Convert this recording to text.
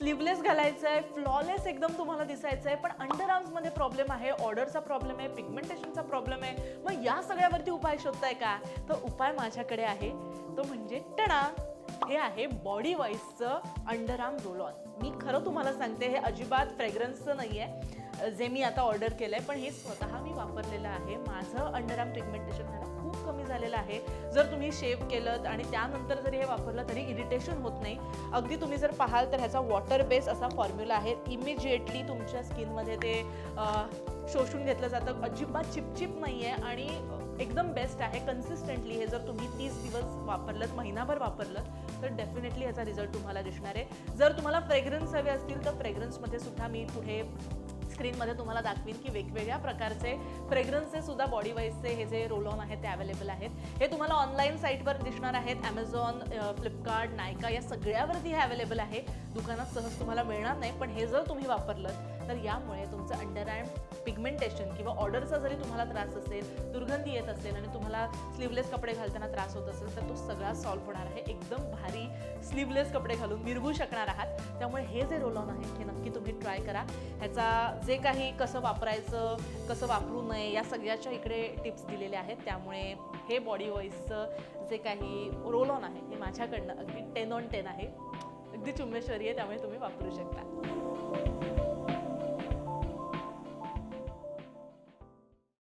Sleeveless घालायचं आहे, flawless एकदम तुम्हाला दिसायचं आहे, पण अंडर आर्म्समध्ये प्रॉब्लेम आहे, ऑर्डरचा प्रॉब्लेम आहे, पिगमेंटेशनचा प्रॉब्लेम आहे, मग या सगळ्यावरती उपाय शोधताय का? तर उपाय माझ्याकडे आहे, तो म्हणजे टणा, हे आहे बॉडी वॉइसचं अंडर आर्म रोल ऑन. मी खरं तुम्हाला सांगते, हे अजिबात फ्रेग्रन्सचं नाही आहे जे मी आता ऑर्डर केलं आहे, पण हे स्वतः मी वापरलेलं आहे. माझं अंडर आर्म पिगमेंटेशन झालं खूप कमी झालेलं आहे. जर तुम्ही शेव केलं आणि त्यानंतर जरी हे वापरलं तरी इरिटेशन होत नाही. अगदी तुम्ही जर पाहाल तर ह्याचा वॉटर बेस असा फॉर्म्युला आहे. इमिजिएटली तुमच्या स्किनमध्ये ते शोषून घेतलं जातं, अजिबात चिपचिप नाही आहे आणि एकदम बेस्ट आहे. कन्सिस्टंटली हे जर तुम्ही 30 दिवस वापरलं, महिनाभर वापरलं तर डेफिनेटली याचा रिझल्ट तुम्हाला दिसणार आहे. जर तुम्हाला फ्रेग्रन्स हवे असतील तर फ्रेग्रन्समध्ये सुद्धा मी पुढे स्क्रीनमध्ये तुम्हाला दाखवीन की वेगवेगळ्या प्रकारचे फ्रेग्रन्सेस सुद्धा बॉडी वाईजचे हे जे रोल ऑन आहेत ते अवेलेबल आहेत. हे तुम्हाला ऑनलाईन साईटवर दिसणार आहेत. ॲमेझॉन, फ्लिपकार्ट, नायका या सगळ्यावरती हे अवेलेबल आहे. दुकानात सहज तुम्हाला मिळणार नाही, पण हे जर तुम्ही वापरलं तर यामुळे तुमचं अंडर आर्म पिगमेंटेशन किंवा ऑर्डरचा जरी तुम्हाला त्रास असेल, दुर्गंधी येत असेल आणि तुम्हाला स्लीवलेस कपडे घालताना त्रास होत असेल तर तो सगळा सॉल्व्ह होणार आहे. एकदम भारी स्लीवलेस कपडे घालून मिरवू शकणार आहात. त्यामुळे हे जे रोल ऑन आहे हे नक्की तुम्ही ट्राय करा. ह्याचा जे काही कसं वापरायचं, कसं वापरू नये या सगळ्याच्या इकडे टिप्स दिलेल्या आहेत. त्यामुळे हे बॉडी वॉईसचं जे काही रोल ऑन आहे हे माझ्याकडनं अगदी 10 on 10 आहे. अगदी चुम्मेश्वरी आहे, त्यामुळे तुम्ही वापरू शकता.